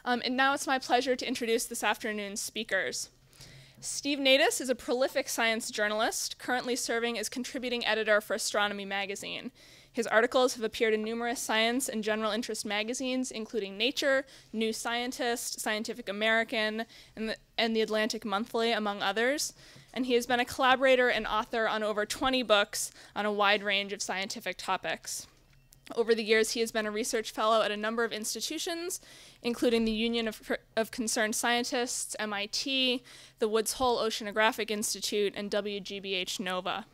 And now it's my pleasure to introduce this afternoon's speakers. Steve Nadis is a prolific science journalist, currently serving as contributing editor for Astronomy magazine. His articles have appeared in numerous science and general interest magazines, including Nature, New Scientist, Scientific American, and the Atlantic Monthly, among others. And he has been a collaborator and author on over 20 books on a wide range of scientific topics. Over the years, he has been a research fellow at a number of institutions, including the Union of Concerned Scientists, MIT, the Woods Hole Oceanographic Institute, and WGBH NOVA.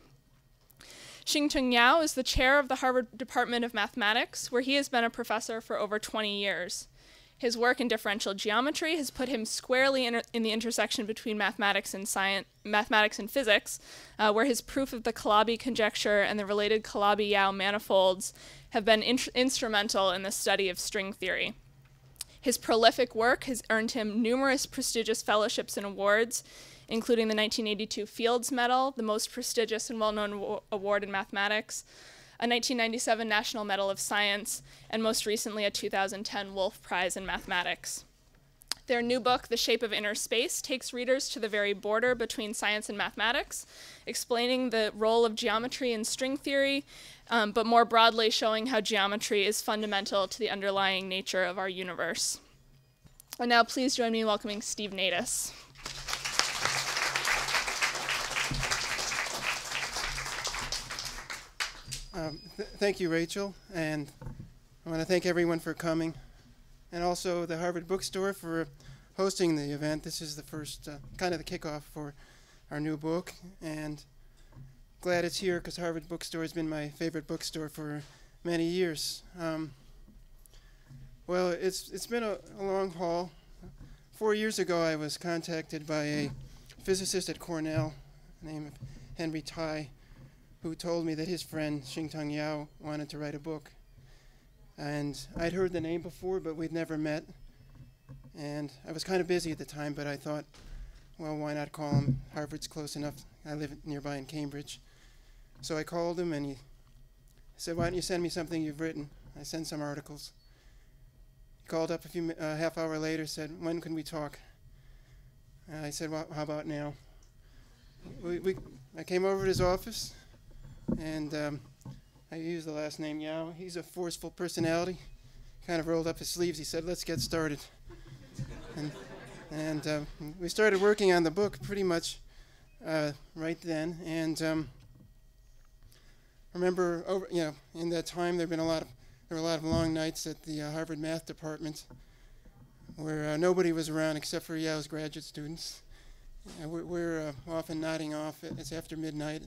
Shing-Tung Yau is the chair of the Harvard Department of Mathematics, where he has been a professor for over 20 years. His work in differential geometry has put him squarely in the intersection between mathematics and physics, where his proof of the Calabi conjecture and the related Calabi-Yau manifolds have been instrumental in the study of string theory. His prolific work has earned him numerous prestigious fellowships and awards, including the 1982 Fields Medal, the most prestigious and well-known award in mathematics, a 1997 National Medal of Science, and most recently a 2010 Wolf Prize in Mathematics. Their new book, The Shape of Inner Space, takes readers to the very border between science and mathematics, explaining the role of geometry in string theory, but more broadly showing how geometry is fundamental to the underlying nature of our universe. And now please join me in welcoming Steve Nadis. Thank you, Rachel, and I want to thank everyone for coming, and also the Harvard Bookstore for hosting the event. This is the first, kind of the kickoff for our new book, and glad it's here because Harvard Bookstore has been my favorite bookstore for many years. Well, it's been a long haul. 4 years ago, I was contacted by a physicist at Cornell named Henry Tai, who told me that his friend Shing-Tung Yau wanted to write a book. And I'd heard the name before, but we'd never met. And I was kind of busy at the time, but I thought, well, why not call him? Harvard's close enough. I live nearby in Cambridge. So I called him, and he said, why don't you send me something you've written? I sent some articles. He called up a half hour later, said, when can we talk? I said, well, how about now? I came over to his office, and I used the last name Yao. He's a forceful personality. Kind of rolled up his sleeves. He said, let's get started. and we started working on the book pretty much right then. And remember, in that time, there were a lot of long nights at the Harvard Math Department where nobody was around except for Yao's graduate students. We're often nodding off. It's after midnight.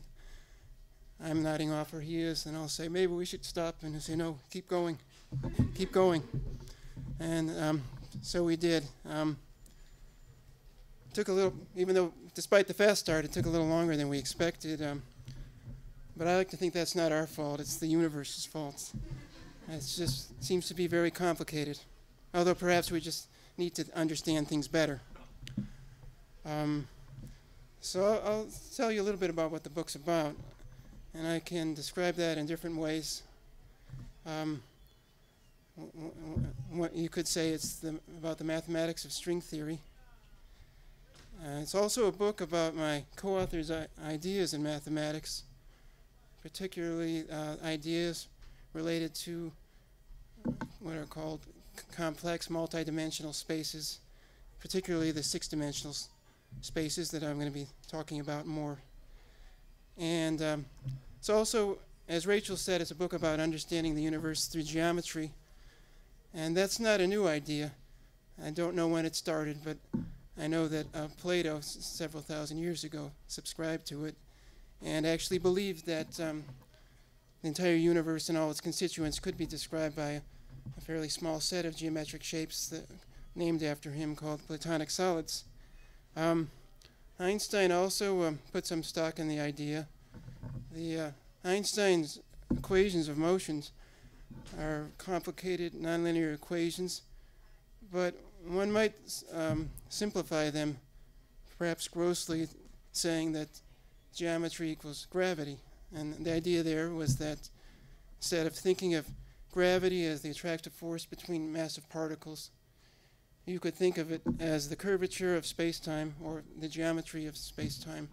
I'm nodding off where he is, and I'll say, maybe we should stop. And he'll say, no, keep going, keep going. And so we did. Took a little, even though, despite the fast start, it took a little longer than we expected. But I like to think that's not our fault. It's the universe's fault. It just seems to be very complicated, although perhaps we just need to understand things better. So I'll tell you a little bit about what the book's about, and I can describe that in different ways. What you could say it's about the mathematics of string theory. It's also a book about my co-author's ideas in mathematics, particularly ideas related to what are called complex multidimensional spaces, particularly the six-dimensional spaces that I'm going to be talking about more. And it's also, as Rachel said, it's a book about understanding the universe through geometry. And that's not a new idea. I don't know when it started, but I know that Plato, several thousand years ago, subscribed to it and actually believed that the entire universe and all its constituents could be described by a fairly small set of geometric shapes named after him called Platonic solids. Einstein also put some stock in the idea. Einstein's equations of motions are complicated nonlinear equations, but one might simplify them, perhaps grossly, saying that geometry equals gravity. And the idea there was that instead of thinking of gravity as the attractive force between massive particles, you could think of it as the curvature of space-time or the geometry of space-time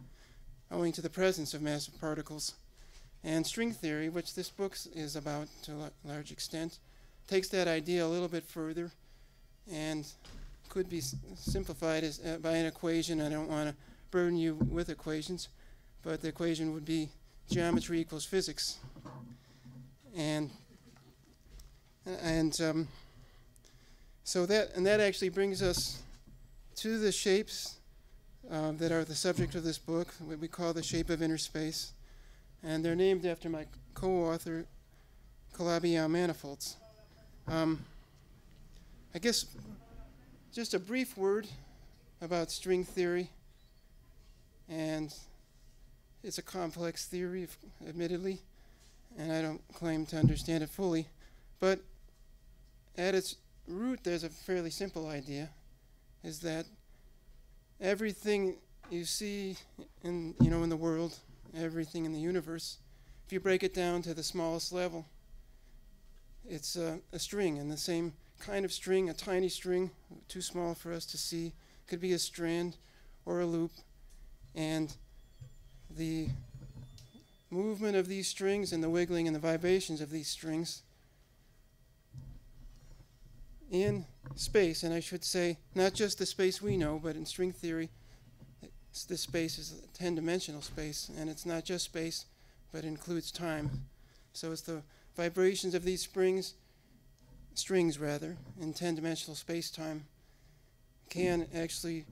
owing to the presence of massive particles. And string theory, which this book is about to a large extent, takes that idea a little bit further and could be simplified as, by an equation. I don't want to burden you with equations, but the equation would be geometry equals physics. So that actually brings us to the shapes that are the subject of this book, what we call the shape of inner space, and they're named after my co-author, Calabi-Yau manifolds. I guess just a brief word about string theory, and it's a complex theory, admittedly, and I don't claim to understand it fully, but at its root there's a fairly simple idea, is that everything you see in the world, everything in the universe, if you break it down to the smallest level, it's a string, and the same kind of string, a tiny string, too small for us to see, could be a strand or a loop, and the movement of these strings and the wiggling and the vibrations of these strings in space, and I should say not just the space we know, but in string theory this space is a 10-dimensional space, and it's not just space but includes time. So it's the vibrations of these strings in 10-dimensional space-time can actually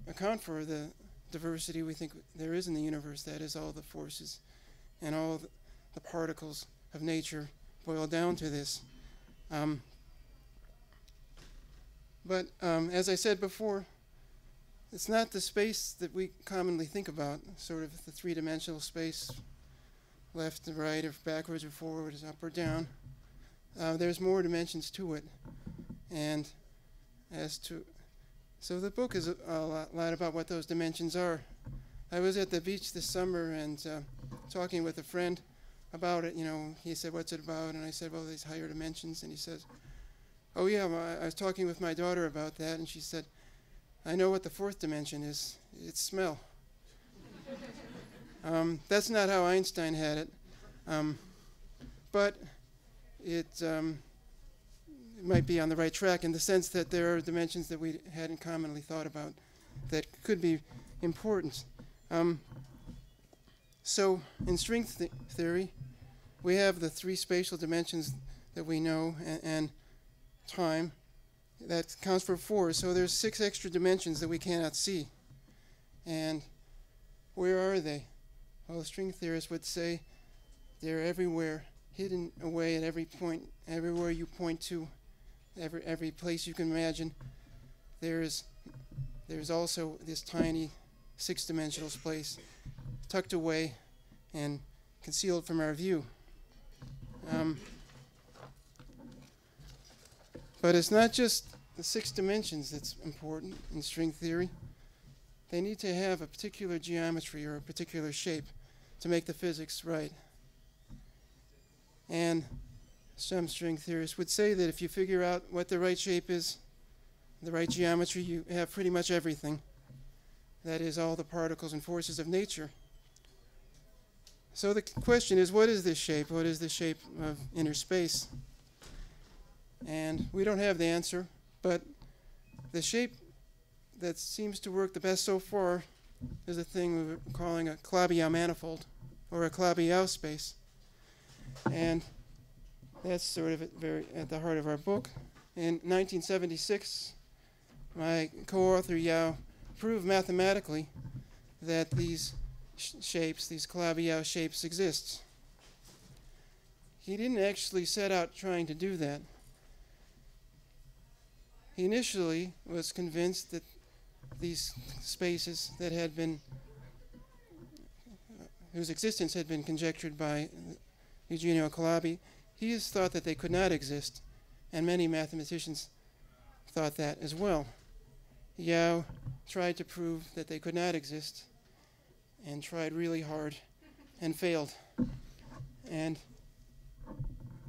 account for the diversity we think there is in the universe. That is, all the forces and all the particles of nature boil down to this. But as I said before, it's not the space that we commonly think about, sort of the three-dimensional space, left to right or backwards or forwards, up or down. There's more dimensions to it. And so the book is a lot about what those dimensions are. I was at the beach this summer and talking with a friend about it. He said, "What's it about?" And I said, "Well, these higher dimensions." And he says, "Oh yeah, I was talking with my daughter about that, and she said, I know what the fourth dimension is. It's smell." That's not how Einstein had it, but it might be on the right track in the sense that there are dimensions that we hadn't commonly thought about that could be important. So in string theory, we have the three spatial dimensions that we know, and time. That counts for 4. So there's 6 extra dimensions that we cannot see. And where are they? Well, string theorists would say they're everywhere, hidden away at every point, everywhere you point to, every place you can imagine. There's also this tiny 6-dimensional space tucked away and concealed from our view. But it's not just the 6 dimensions that's important in string theory. They need to have a particular geometry or a particular shape to make the physics right. And some string theorists would say that if you figure out what the right shape is, the right geometry, you have pretty much everything. That is, all the particles and forces of nature. So the question is, what is this shape? What is the shape of inner space? And we don't have the answer, but the shape that seems to work the best so far is a thing we're calling a Calabi-Yau manifold, or a Calabi-Yau space. And that's sort of at the heart of our book. In 1976, my co-author Yau proved mathematically that these shapes, these Calabi-Yau shapes, exist. He didn't actually set out trying to do that. He initially was convinced that these spaces that had been, whose existence had been conjectured by Eugenio Calabi, he has thought that they could not exist, and many mathematicians thought that as well. Yau tried to prove that they could not exist, and tried really hard, and failed. And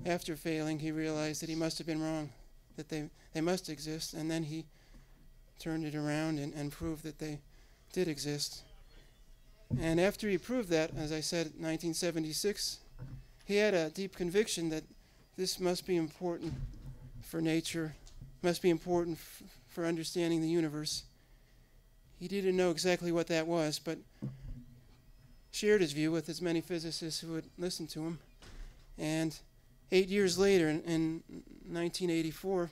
after failing, he realized that he must have been wrong, that they must exist, and then he turned it around and proved that they did exist. And after he proved that, as I said, in 1976, he had a deep conviction that this must be important for nature, must be important for understanding the universe. He didn't know exactly what that was, but shared his view with as many physicists who would listen to him. And 8 years later, in 1984,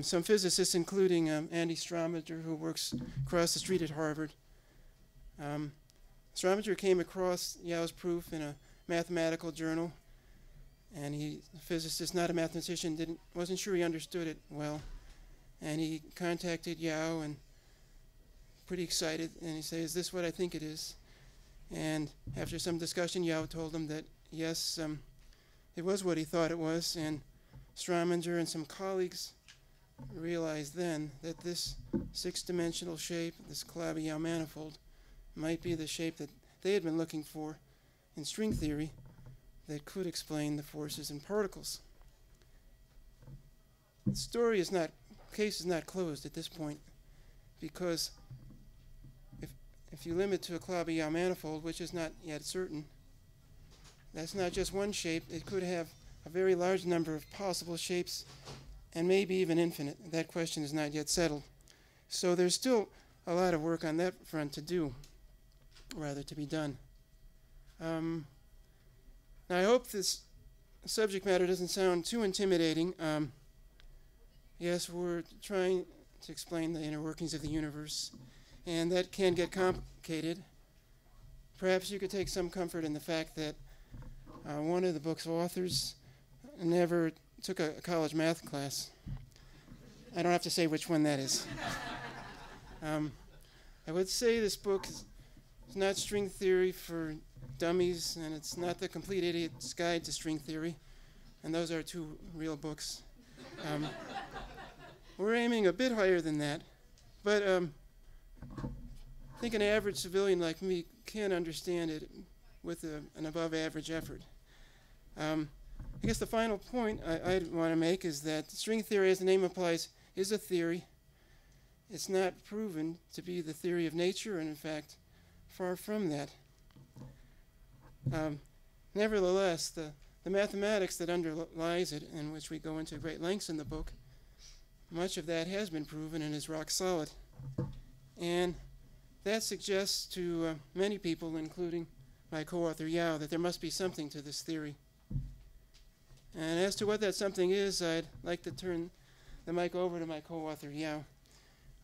some physicists, including Andy Strominger, who works across the street at Harvard, Strominger came across Yau's proof in a mathematical journal, and a physicist, not a mathematician, wasn't sure he understood it well, and he contacted Yau, and pretty excited, and he said, "Is this what I think it is?" And after some discussion, Yau told him that yes, it was what he thought it was, and Strominger and some colleagues realized then that this six-dimensional shape, this Calabi-Yau manifold, might be the shape that they had been looking for in string theory that could explain the forces in particles. The case is not closed at this point, because if you limit to a Calabi-Yau manifold, which is not yet certain, that's not just one shape. It could have a very large number of possible shapes, and maybe even infinite. That question is not yet settled. So there's still a lot of work on that front to be done. Now I hope this subject matter doesn't sound too intimidating. Yes, we're trying to explain the inner workings of the universe, and that can get complicated. Perhaps you could take some comfort in the fact that one of the book's authors never took a college math class. I don't have to say which one that is. I would say this book is not string theory for dummies, and it's not the Complete Idiot's Guide to String Theory, and those are two real books. We're aiming a bit higher than that, but I think an average civilian like me can understand it with an above-average effort. I guess the final point I want to make is that string theory, as the name implies, is a theory. It's not proven to be the theory of nature, and in fact, far from that. Nevertheless, the mathematics that underlies it, and which we go into great lengths in the book, much of that has been proven and is rock solid. And that suggests to many people, including my co-author Yau, that there must be something to this theory. And as to what that something is, I'd like to turn the mic over to my co-author Yau,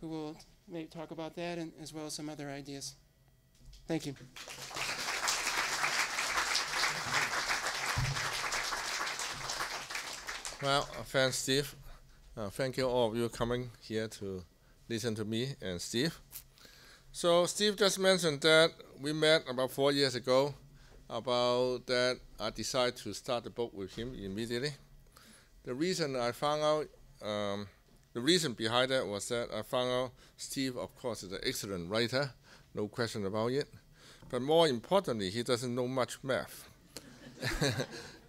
who will maybe talk about that and as well as some other ideas. Thank you. Well, thanks, Steve. Thank you all of you coming here to listen to me and Steve. So Steve just mentioned that we met about 4 years ago. About that, I decided to start the book with him immediately. The reason behind that was that I found out Steve, of course, is an excellent writer, no question about it. But more importantly, he doesn't know much math.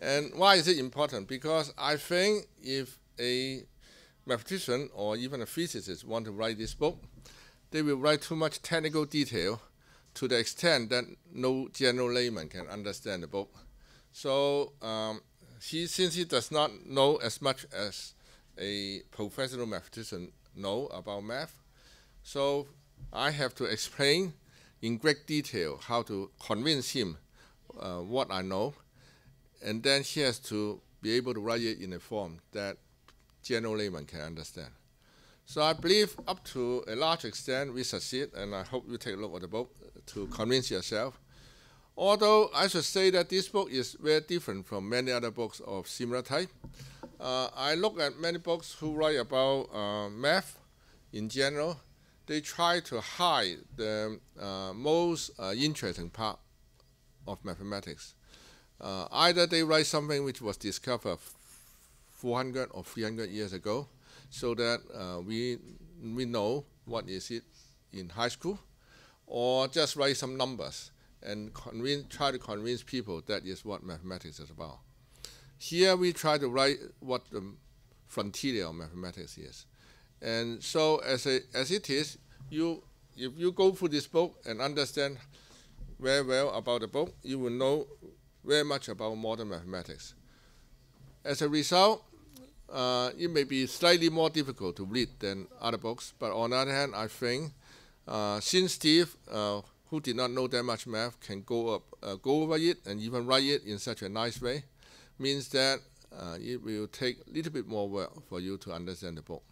And why is it important? Because I think if a mathematician or even a physicist want to write this book, they will write too much technical detail to the extent that no general layman can understand the book. So since he does not know as much as a professional mathematician know about math, so I have to explain in great detail how to convince him what I know, and then he has to be able to write it in a form that general layman can understand. So I believe up to a large extent we succeed, and I hope you take a look at the book to convince yourself. Although I should say that this book is very different from many other books of similar type. I look at many books who write about math in general. They try to hide the most interesting part of mathematics. Either they write something which was discovered 400 or 300 years ago, so that we know what is it in high school, or just write some numbers and try to convince people that is what mathematics is about. Here we try to write what the frontier of mathematics is. And so as it is, if you go through this book and understand very well about the book, you will know very much about modern mathematics. As a result, it may be slightly more difficult to read than other books, but on the other hand, I think since Steve, who did not know that much math, can go over it and even write it in such a nice way, means that it will take a little bit more work for you to understand the book.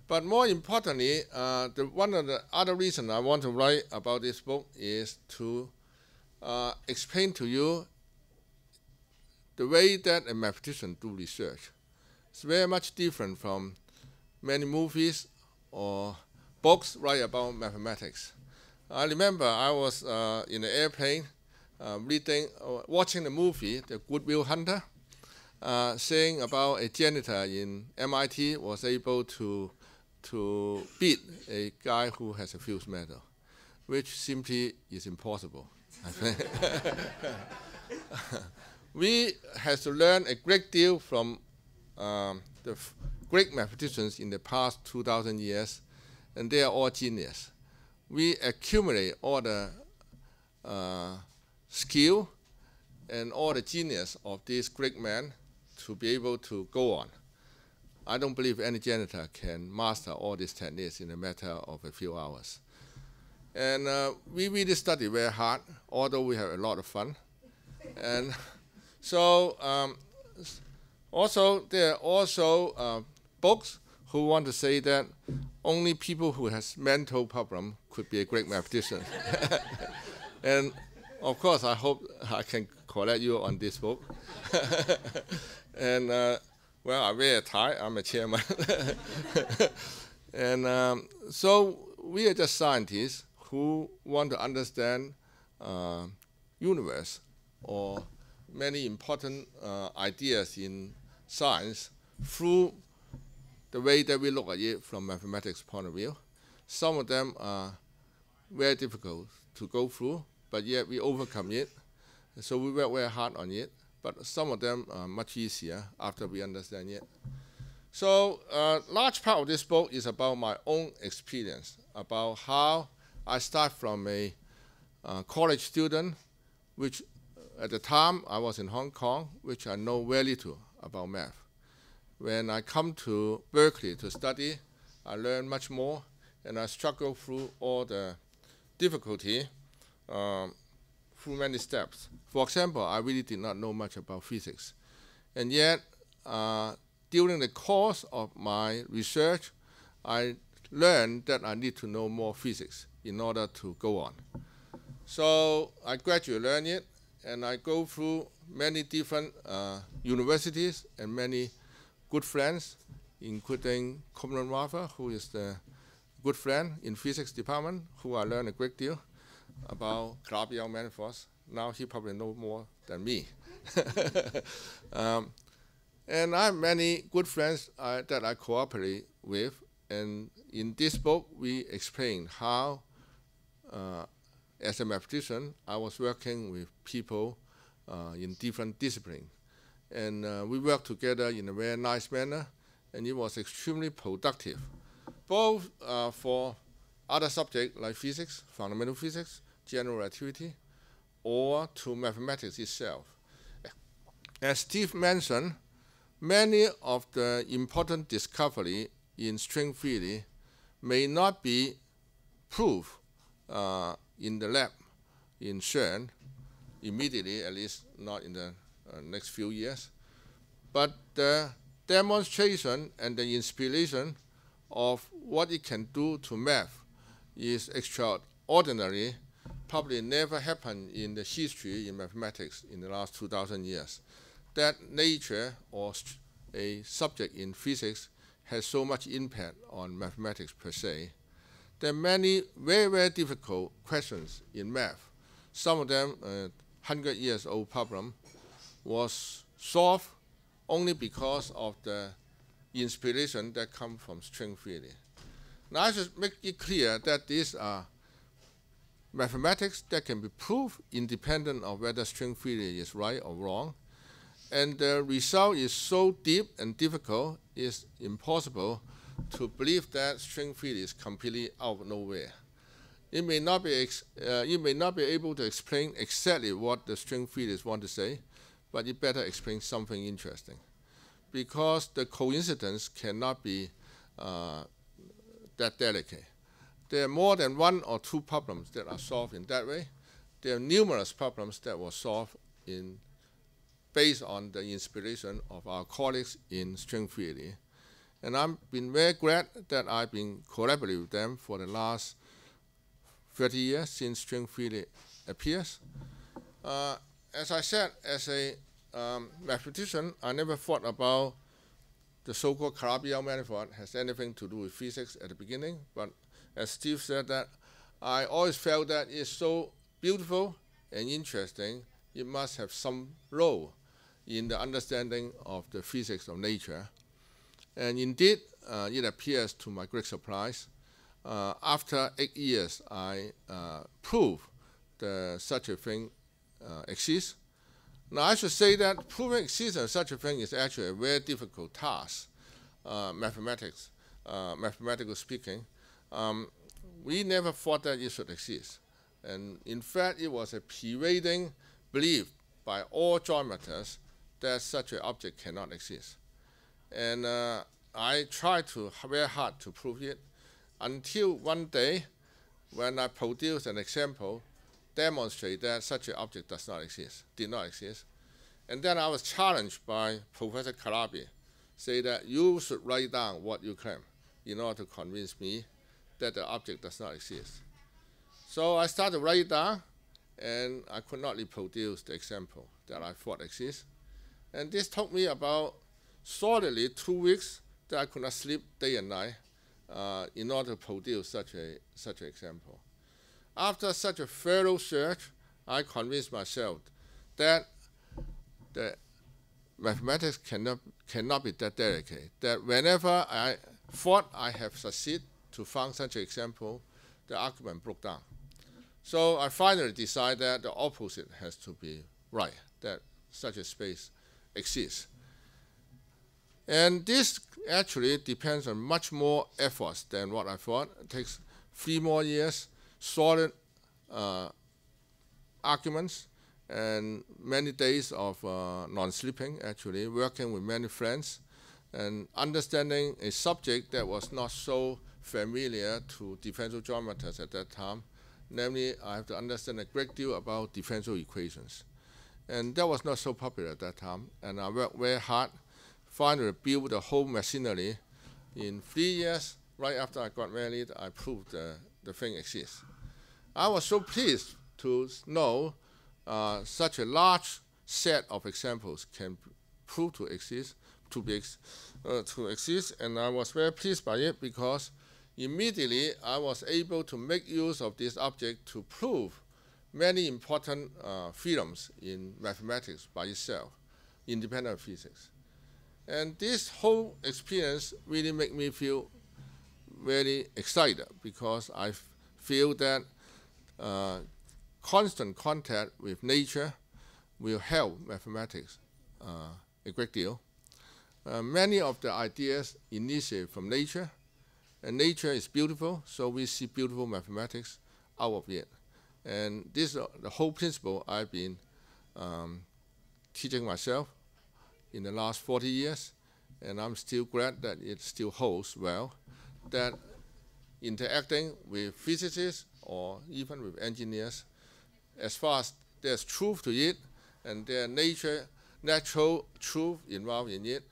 But more importantly, one of the other reasons I want to write about this book is to explain to you the way that a mathematician do research. It's very much different from many movies or books write about mathematics. I remember I was in an airplane watching the movie, The Good Will Hunter, saying about a janitor in MIT was able to beat a guy who has a fused metal, which simply is impossible. We have to learn a great deal from the great mathematicians in the past 2,000 years, and they are all genius. We accumulate all the skill and all the genius of this great man to be able to go on. I don't believe any janitor can master all these techniques in a matter of a few hours. And we really study very hard, although we have a lot of fun. And so also there are also books who want to say that only people who has mental problem could be a great mathematician. And of course, I hope I can correct you on this book. And well, I wear a tie. I'm a chairman. And so we are just scientists who want to understand universe or many important ideas in science through the way that we look at it from mathematics point of view. Some of them are very difficult to go through, but yet we overcome it. So we work very hard on it. But some of them are much easier after we understand it. So a large part of this book is about my own experience, about how I start from a college student, which at the time I was in Hong Kong, which I know very little about math. When I come to Berkeley to study, I learn much more, and I struggle through all the difficulty through many steps. For example, I really did not know much about physics. And yet, during the course of my research, I learned that I need to know more physics in order to go on. So I gradually learn it, and I go through many different universities and many good friends, including Coleman Rather, who is the good friend in physics department, who I learned a great deal about Glabial manifolds. Now he probably knows more than me. And I have many good friends that I cooperate with. And in this book, we explain how, as a mathematician, I was working with people in different disciplines. And we worked together in a very nice manner, and it was extremely productive, both for other subjects like physics, fundamental physics, general relativity, or to mathematics itself. As Steve mentioned, many of the important discoveries in string theory may not be proved in the lab in CERN immediately, at least not in the next few years. But the demonstration and the inspiration of what it can do to math is extraordinary, probably never happened in the history in mathematics in the last 2,000 years. That nature or a subject in physics has so much impact on mathematics per se. There are many very, very difficult questions in math. Some of them, 100 years old problem, was solved only because of the inspiration that comes from string theory. Now I should make it clear that these are mathematics that can be proved independent of whether string theory is right or wrong. And the result is so deep and difficult, it's impossible to believe that string theory is completely out of nowhere. You may not be able to explain exactly what the string theorists want to say, but you better explain something interesting, because the coincidence cannot be that delicate. There are more than one or two problems that are solved in that way. There are numerous problems that were solved based on the inspiration of our colleagues in string theory. And I've been very glad that I've been collaborating with them for the last 30 years since string theory appears. As I said, as a mathematician, I never thought about the so-called Calabi-Yau manifold has anything to do with physics at the beginning, but as Steve said, that I always felt that it's so beautiful and interesting, it must have some role in the understanding of the physics of nature. And indeed, it appears to my great surprise. After 8 years, I proved that such a thing exists. Now, I should say that proving existence of such a thing is actually a very difficult task, mathematical speaking. We never thought that it should exist. And in fact, it was a pervading belief by all geometers that such an object cannot exist. And I tried very hard to prove it until one day when I produced an example demonstrate that such an object did not exist. And then I was challenged by Professor Calabi, say that you should write down what you claim in order to convince me that the object does not exist. So I started to write down, and I could not reproduce the example that I thought exists. And this took me about solidly 2 weeks that I could not sleep day and night in order to produce such an example. After such a thorough search, I convinced myself that the mathematics cannot be that delicate, that whenever I thought I have succeeded to find such an example, the argument broke down. So I finally decided that the opposite has to be right, that such a space exists. And this actually depends on much more efforts than what I thought. It takes 3 more years, solid arguments, and many days of non-sleeping, actually, working with many friends, and understanding a subject that was not so familiar to differential geometers at that time. Namely, I have to understand a great deal about differential equations. And that was not so popular at that time. And I worked very hard, finally built the whole machinery. In 3 years, right after I got married, I proved the thing exists. I was so pleased to know such a large set of examples can prove to exist, and I was very pleased by it because immediately I was able to make use of this object to prove many important theorems in mathematics by itself, independent of physics. And this whole experience really made me feel very excited because I feel that constant contact with nature will help mathematics a great deal. Many of the ideas initiate from nature, and nature is beautiful, so we see beautiful mathematics out of it. And this is the whole principle I've been teaching myself in the last 40 years, and I'm still glad that it still holds well, that interacting with physicists or even with engineers, as far as there's truth to it and there's natural truth involved in it,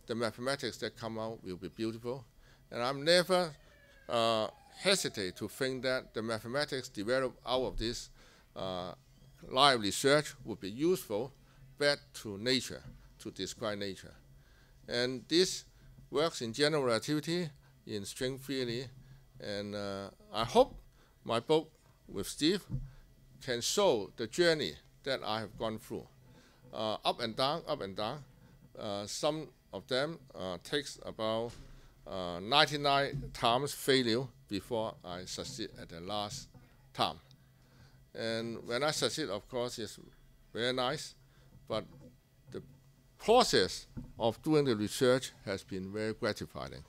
the mathematics that come out will be beautiful. And I'm never hesitate to think that the mathematics developed out of this live research would be useful back to nature, to describe nature. And this works in general relativity, in string theory, and I hope my book with Steve can show the journey that I have gone through. Up and down, up and down. Some of them takes about 99 times failure before I succeed at the last time. And when I succeed, of course, it's very nice, but the process of doing the research has been very gratifying,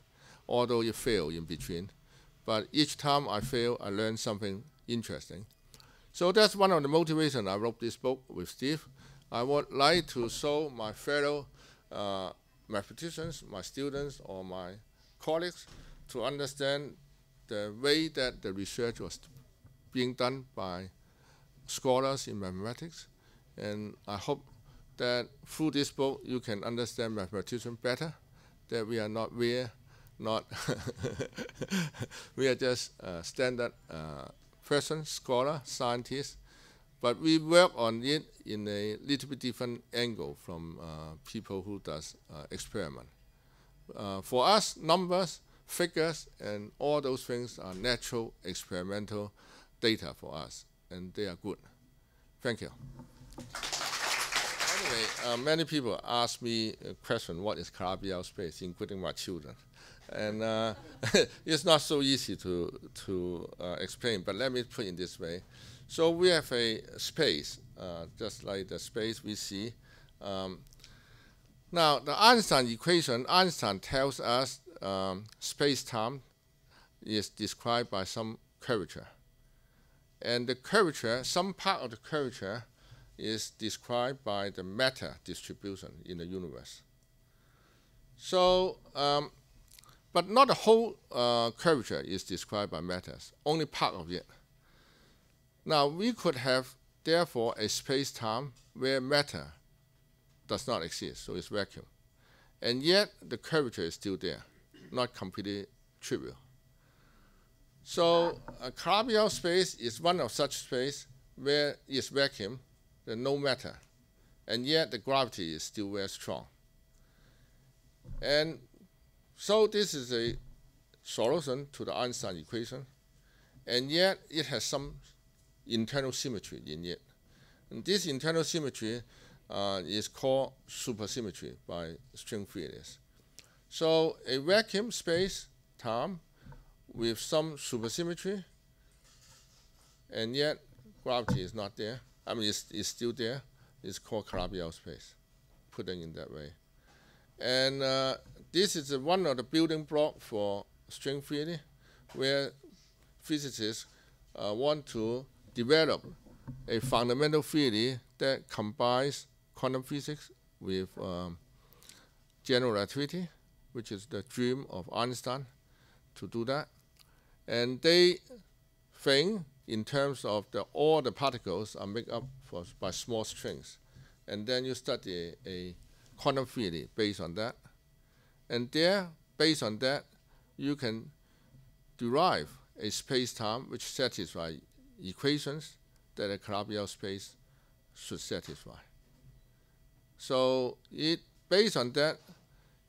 although you fail in between. But each time I fail, I learn something interesting. So that's one of the motivations I wrote this book with Steve. I would like to show my fellow mathematicians, my students, or my colleagues to understand the way that the research was being done by scholars in mathematics. And I hope that through this book you can understand mathematicians better, that we are not we are just standard person, scholar, scientist, but we work on it in a little bit different angle from people who does experiment. For us, numbers, figures, and all those things are natural experimental data for us, and they are good. Thank you. Anyway, many people ask me a question, what is Calabi-Yau space, including my children. And it's not so easy to explain, but let me put it this way. So we have a space, just like the space we see. Now, the Einstein equation, Einstein tells us space-time is described by some curvature. And the curvature, some part of the curvature is described by the matter distribution in the universe. So, but not the whole curvature is described by matters, only part of it. Now, we could have, therefore, a space-time where matter does not exist, so it's vacuum. And yet, the curvature is still there, not completely trivial. So, a Calabi-Yau space is one of such space where it's vacuum, there's no matter, and yet the gravity is still very strong. And so this is a solution to the Einstein equation, and yet it has some internal symmetry in it. And this internal symmetry is called supersymmetry by string theories. So a vacuum space time with some supersymmetry, and yet gravity is not there. I mean, it's still there. It's called Calabi-Yau space, putting in that way. And this is one of the building blocks for string theory, where physicists want to develop a fundamental theory that combines quantum physics with general relativity, which is the dream of Einstein to do that. And they think in terms of all the particles are made up by small strings. And then you study a quantum theory based on that. And there, based on that, you can derive a space-time which satisfies equations that a Calabi-Yau space should satisfy. So based on that,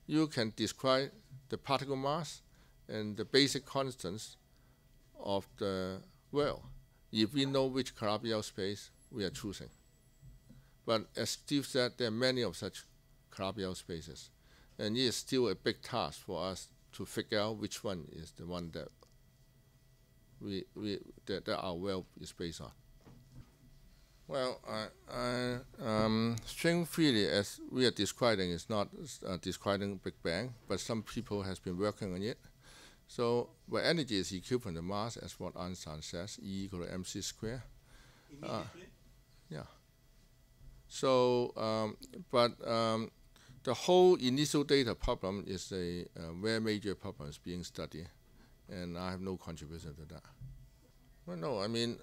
you can describe the particle mass and the basic constants of the world if we know which Calabi-Yau space we are choosing. But as Steve said, there are many of such Calabi-Yau spaces. And it is still a big task for us to figure out which one is the one that that our world is based on. Well, string theory, as we are describing, is not describing Big Bang, but some people has been working on it. So where energy is equivalent to mass, as what Einstein says, E equal to mc squared. Yeah. So, the whole initial data problem is a very major problem is being studied, and I have no contribution to that. Well, no, I mean,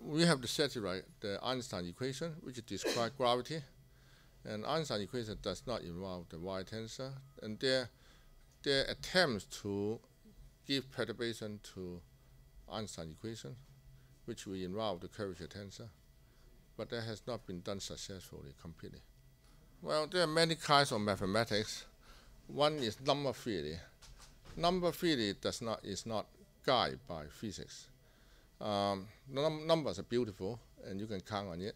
we have to satisfy the Einstein equation, which describes gravity, and Einstein equation does not involve the Y tensor, and their attempts to give perturbation to Einstein equation, which will involve the curvature tensor, but that has not been done successfully completely. Well, there are many kinds of mathematics. One is number theory. Number theory is not guided by physics. Numbers are beautiful, and you can count on it.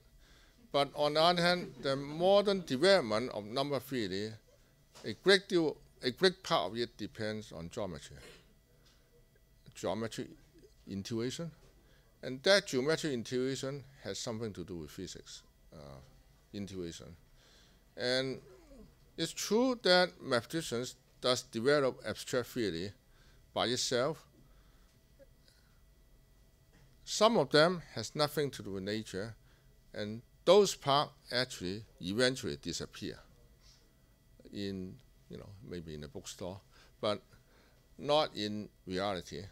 But on the other hand, the modern development of number theory, a great part of it depends on geometry intuition, and that geometric intuition has something to do with physics intuition. And It's true that mathematicians does develop abstract theory by itself. Some of them has nothing to do with nature, and those parts actually eventually disappear in, maybe in a bookstore, but not in reality.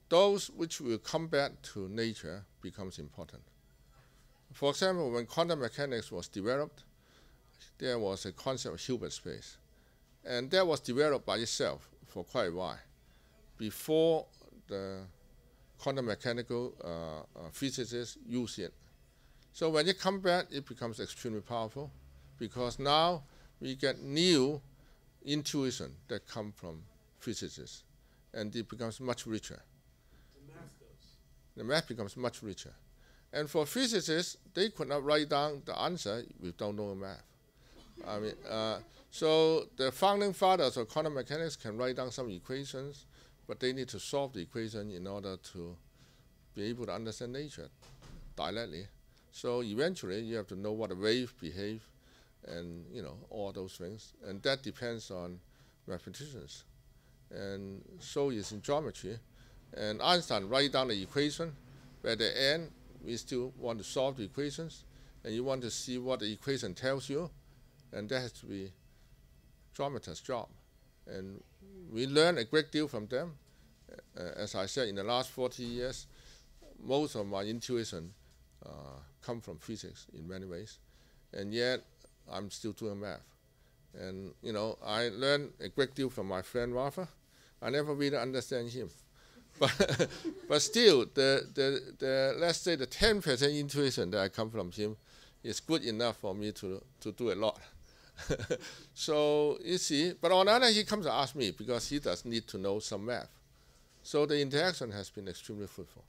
Those which will come back to nature becomes important. For example, when quantum mechanics was developed, there was a concept of Hilbert space, and that was developed by itself for quite a while before the quantum mechanical physicists use it. So when it comes back, it becomes extremely powerful, because now we get new intuition that come from physicists, and it becomes much richer. The math becomes much richer. And for physicists, they could not write down the answer without knowing math. So the founding fathers of quantum mechanics can write down some equations, but they need to solve the equation in order to be able to understand nature directly. So eventually, you have to know what a wave behaves, and all those things, and that depends on mathematicians. And so is in geometry. And Einstein write down the equation, but at the end, we still want to solve the equations, and you want to see what the equation tells you, and that has to be geometer's job. And we learn a great deal from them. As I said, in the last 40 years, most of my intuition come from physics in many ways, and yet I'm still doing math. And I learned a great deal from my friend Rafa. I never really understand him, but still, the let's say the 10% intuition that I come from him is good enough for me to do a lot. So you see, but on the other hand, he comes to ask me because he does need to know some math. So the interaction has been extremely fruitful.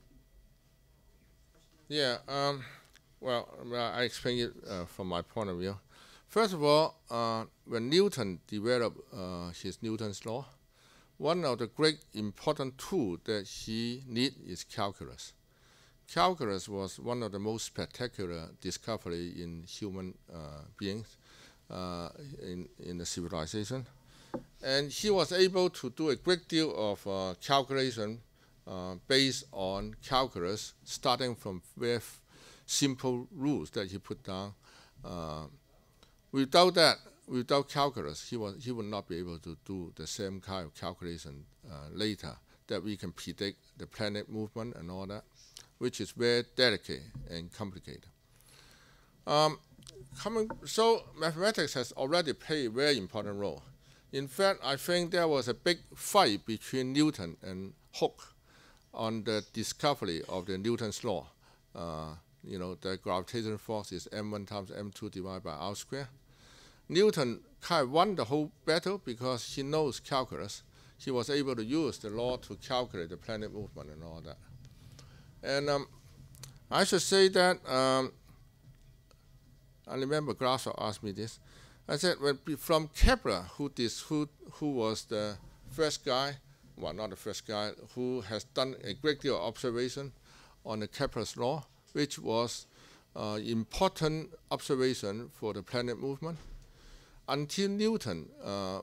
Yeah. Well, I explain it from my point of view. First of all, when Newton developed his Newton's law, one of the great important tools that he need is calculus. Calculus was one of the most spectacular discovery in human beings in the civilization. And he was able to do a great deal of calculation based on calculus, starting from very simple rules that he put down. Without that, without calculus, he would not be able to do the same kind of calculation later, that we can predict the planet movement and all that, which is very delicate and complicated. So mathematics has already played a very important role. In fact, I think there was a big fight between Newton and Hooke on the discovery of the Newton's law. The gravitational force is m1 times m2 divided by r squared. Newton kind of won the whole battle because he knows calculus. He was able to use the law to calculate the planet movement and all that. And I should say that, I remember Grasser asked me this. I said, from Kepler, who was the first guy, well, not the first guy, who has done a great deal of observation on the Kepler's law, which was important observation for the planet movement. Until Newton,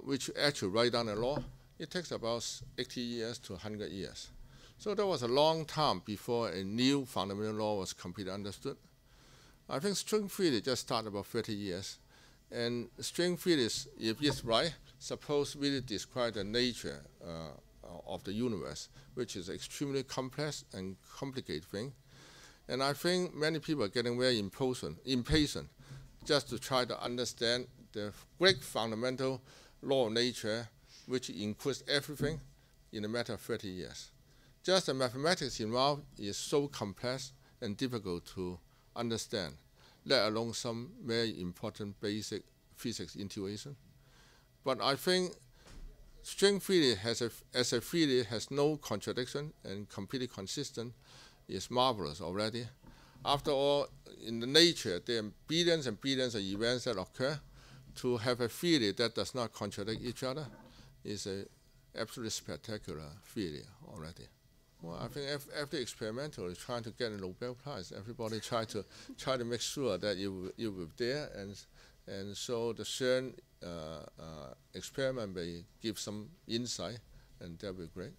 which actually write down a law, it takes about 80 years to 100 years. So that was a long time before a new fundamental law was completely understood. I think string theory just started about 30 years. And string theory, if it's right, supposed really describe the nature of the universe, which is extremely complex and complicated thing. And I think many people are getting very impatient just to try to understand the great fundamental law of nature, which includes everything, in a matter of 30 years. Just the mathematics involved is so complex and difficult to understand, let alone some very important basic physics intuition. But I think string theory as a theory has no contradiction and completely consistent, is marvelous already. After all, in the nature, there are billions and billions of events that occur. To have a theory that does not contradict each other is an absolutely spectacular theory already. Well, I think every experimental is trying to get a Nobel Prize. Everybody try to make sure that you will there, And so the CERN experiment may give some insight, and that would be great.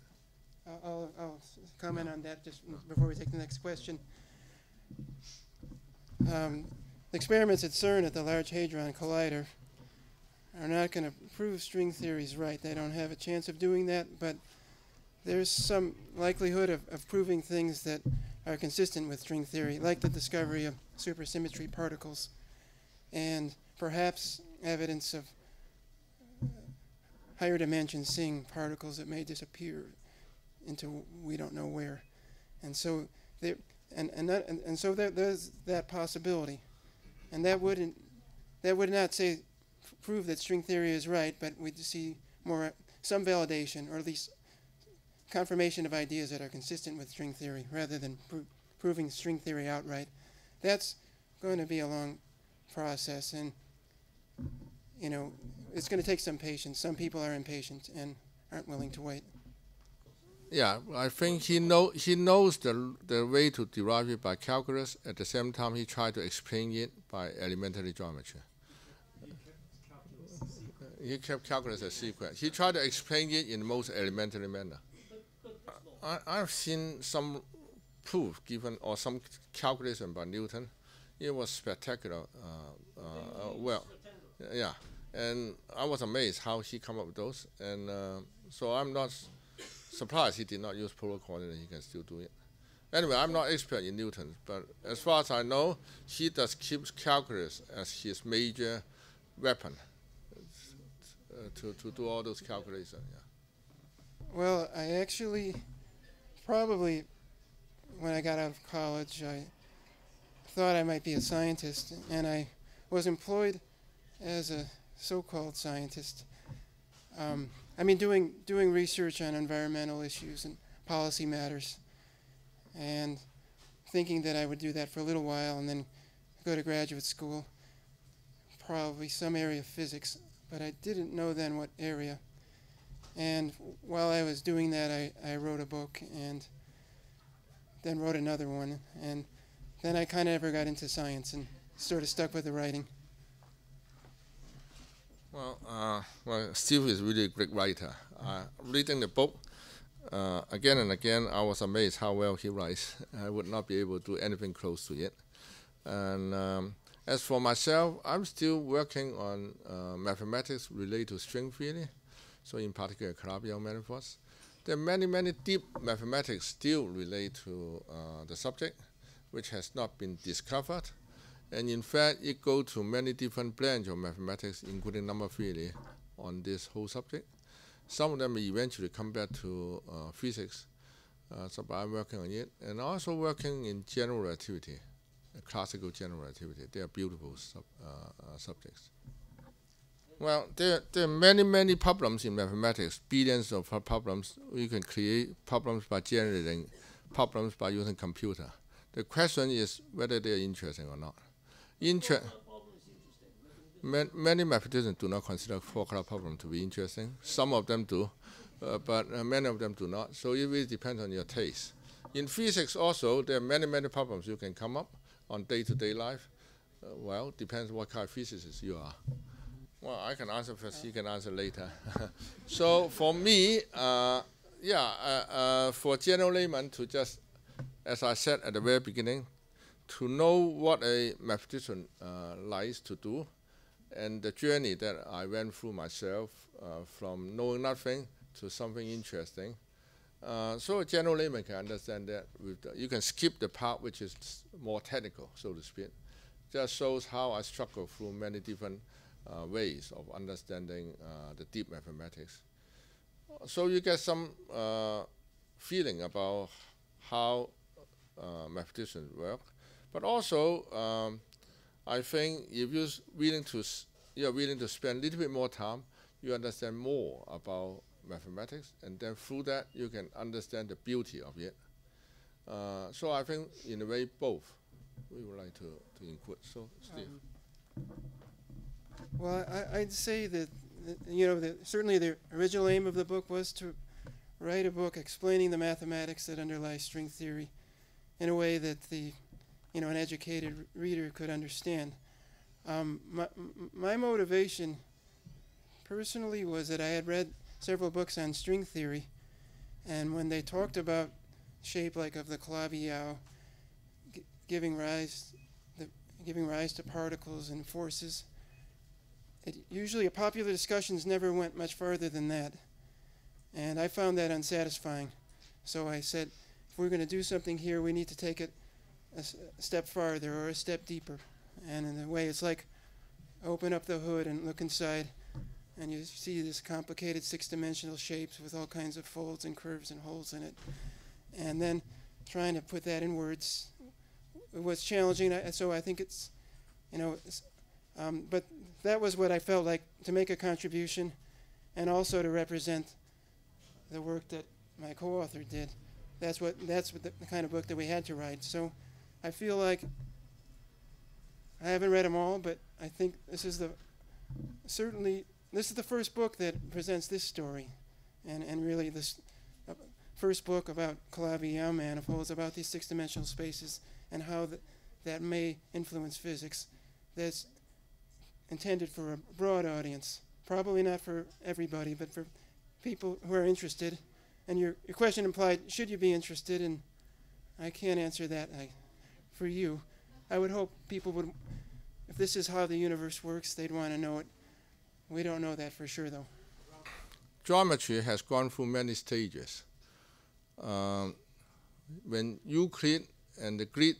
I'll comment on that just before we take the next question. The experiments at CERN at the Large Hadron Collider are not going to prove string theory's right. They don't have a chance of doing that, but there's some likelihood of proving things that are consistent with string theory, like the discovery of supersymmetry particles, and perhaps evidence of higher dimension Sing particles that may disappear into we don't know where. And so there, and so there's that possibility, and that would not say prove that string theory is right, but we'd see some validation, or at least confirmation of ideas that are consistent with string theory, rather than proving string theory outright. That's going to be a long process, and it's going to take some patience. Some people are impatient and aren't willing to wait. Yeah, I think he knows the way to derive it by calculus. At the same time, he tried to explain it by elementary geometry. He kept calculus a secret. He tried to explain it in the most elementary manner. I've seen some proof given, or some calculation by Newton. It was spectacular. Yeah, and I was amazed how he come up with those. And so I'm not surprised he did not use polar coordinate. He can still do it. Anyway, I'm not expert in Newton, but as far as I know, he does keep calculus as his major weapon to do all those calculations. Yeah. Well, I actually probably, when I got out of college, I thought I might be a scientist, and I was employed as a so-called scientist. Doing research on environmental issues and policy matters, and thinking that I would do that for a little while and then go to graduate school, probably some area of physics, but I didn't know then what area. And while I was doing that, I wrote a book and then wrote another one, and then I kind of never got into science and sort of stuck with the writing. Well, Steve is really a great writer. Reading the book again and again, I was amazed how well he writes. I would not be able to do anything close to it. And as for myself, I'm still working on mathematics related to string theory, so in particular Calabi-Yau manifolds. There are many, many deep mathematics still relate to the subject, which has not been discovered. And in fact, it goes to many different branches of mathematics, including number theory, on this whole subject. Some of them may eventually come back to physics, so I'm working on it. And also working in general relativity, classical general relativity. They are beautiful subjects. Well, there are many, many problems in mathematics, billions of problems. You can create problems by generating problems by using computer. The question is whether they are interesting or not. Many mathematicians do not consider four-color problem to be interesting. Some of them do, but many of them do not. So it really depends on your taste. In physics also, there are many, many problems you can come up on day-to-day life. Well, depends what kind of physicist you are. Well, I can answer first, he can answer later. So for me, for general layman to just, as I said at the very beginning, to know what a mathematician likes to do, and the journey that I went through myself from knowing nothing to something interesting. So a general layman can understand that. You can skip the part which is more technical, so to speak. Just shows how I struggle through many different ways of understanding the deep mathematics. So you get some feeling about how mathematicians work. But also, I think if you're willing to spend a little bit more time, you understand more about mathematics, and then through that you can understand the beauty of it. So I think in a way both we would like to include. So Steve. Well, I'd say that certainly the original aim of the book was to write a book explaining the mathematics that underlie string theory in a way that an educated reader could understand. My motivation personally was that I had read several books on string theory, and when they talked about shape like of the Calabi-Yau giving rise to particles and forces, usually popular discussions never went much farther than that, and I found that unsatisfying. So I said, if we're going to do something here, we need to take it a step farther or a step deeper. And in a way, it's like open up the hood and look inside, and you see this complicated six-dimensional shapes with all kinds of folds and curves and holes in it. And then trying to put that in words was challenging. So I think it's, but that was what I felt like, to make a contribution and also to represent the work that my co-author did. That's what the kind of book that we had to write. So I feel like I haven't read them all, but I think this is the first book that presents this story, and really this first book about Calabi-Yau manifolds, about these six-dimensional spaces and how that may influence physics. That's intended for a broad audience, probably not for everybody, but for people who are interested. And your question implied, should you be interested? And I can't answer that for you. I would hope people would, if this is how the universe works, they'd want to know it. We don't know that for sure, though. Geometry has gone through many stages. When Euclid and the Greek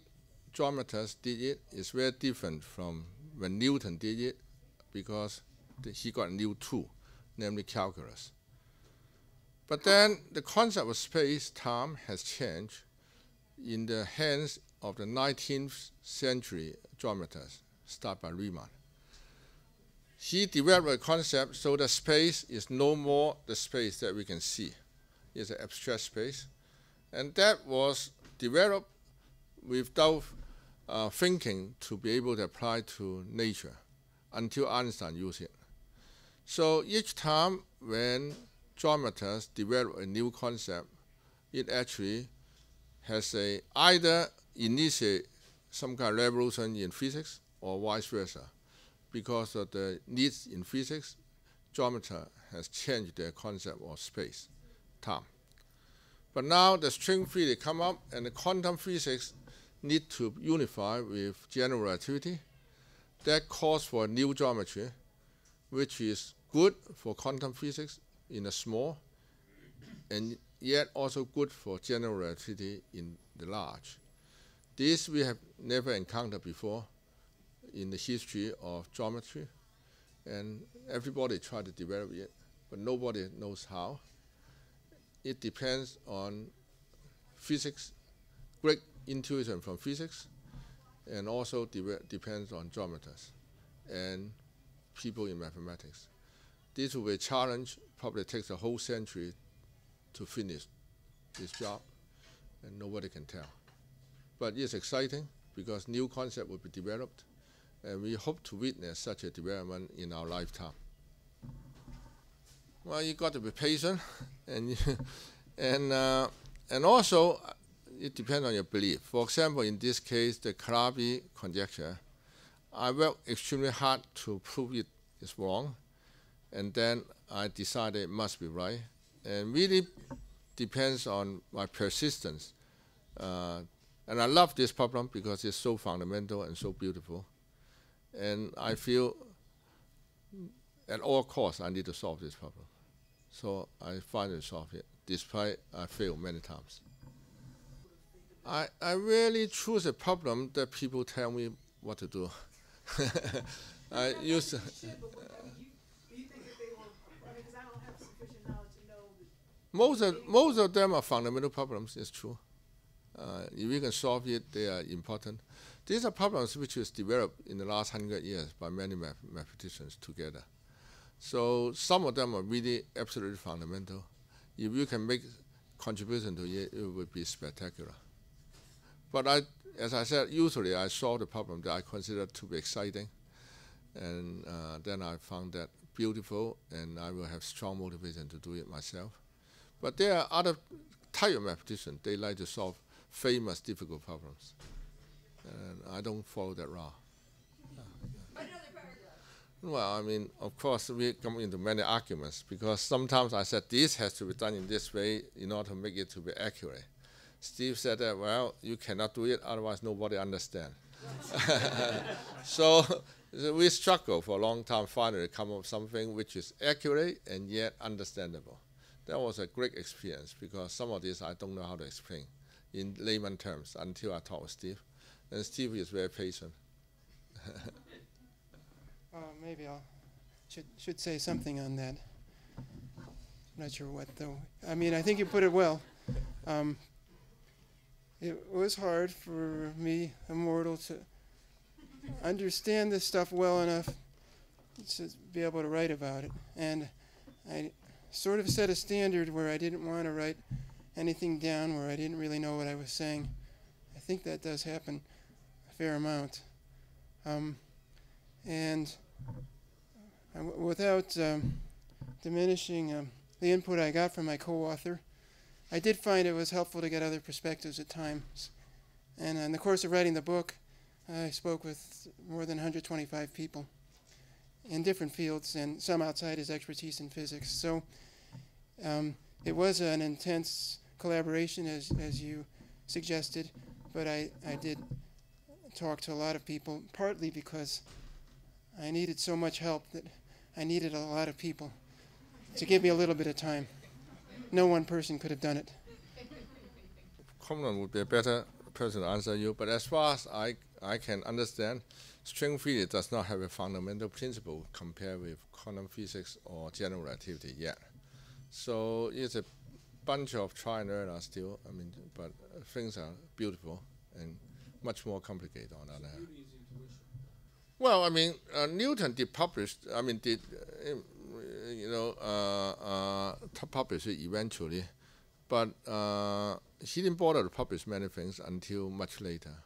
geometers did it, it's very different from when Newton did it, because he got a new tool, namely calculus. But then the concept of space-time has changed in the hands of the 19th century geometers, started by Riemann. He developed a concept so that space is no more the space that we can see. It's an abstract space. And that was developed without thinking to be able to apply to nature until Einstein used it. So each time when geometers develop a new concept, it actually has either initiate some kind of revolution in physics or vice versa. Because of the needs in physics, geometry has changed their concept of space, time. But now the string theory come up, and the quantum physics need to unify with general relativity. That calls for a new geometry, which is good for quantum physics in the small, and yet also good for general relativity in the large. This we have never encountered before in the history of geometry, and everybody tried to develop it, but nobody knows how. It depends on physics, great intuition from physics, and also depends on geometers and people in mathematics. This will be a challenge, probably takes a whole century to finish this job, and nobody can tell. But it's exciting because new concept will be developed, and we hope to witness such a development in our lifetime. Well, you got to be patient, and also it depends on your belief. For example, in this case, the Calabi conjecture, I worked extremely hard to prove it is wrong, and then I decided it must be right. And really depends on my persistence. And I love this problem because it's so fundamental and so beautiful. And I feel at all costs I need to solve this problem. So I finally solved it, despite I failed many times. I really choose a problem that people tell me what to do. I used to, most of them are fundamental problems, it's true. If we can solve it, they are important. These are problems which was developed in the last 100 years by many mathematicians together. So some of them are really absolutely fundamental. If you can make contribution to it, it would be spectacular. But as I said, usually I solve the problem that I consider to be exciting, and then I found that beautiful, and I will have strong motivation to do it myself. But there are other type of mathematicians, they like to solve famous difficult problems. And I don't follow that route. Well, I mean, of course, we come into many arguments because sometimes I said this has to be done in this way in order to make it to be accurate. Steve said that, well, you cannot do it, otherwise nobody understands. So we struggle for a long time finally to come up with something which is accurate and yet understandable. That was a great experience because some of this I don't know how to explain in layman terms until I talk with Steve. And Steve is very patient. Maybe I should say something on that. I'm not sure what, though. I mean, I think you put it well. It was hard for me, a mortal, to understand this stuff well enough to be able to write about it. And I sort of set a standard where I didn't want to write anything down where I didn't really know what I was saying. I think that does happen a fair amount. Without diminishing the input I got from my co-author, I did find it was helpful to get other perspectives at times. And in the course of writing the book, I spoke with more than 125 people in different fields, and some outside his expertise in physics. So it was an intense collaboration, as you suggested, but I did talk to a lot of people, partly because I needed so much help that I needed a lot of people to give me a little bit of time. No one person could have done it. Conlon would be a better person to answer you, but as far as I can understand, string theory does not have a fundamental principle compared with quantum physics or general relativity yet. So it's a bunch of try and error still, but things are beautiful and much more complicated on the other hand. Well, Newton did publish, publish it eventually, but he didn't bother to publish many things until much later.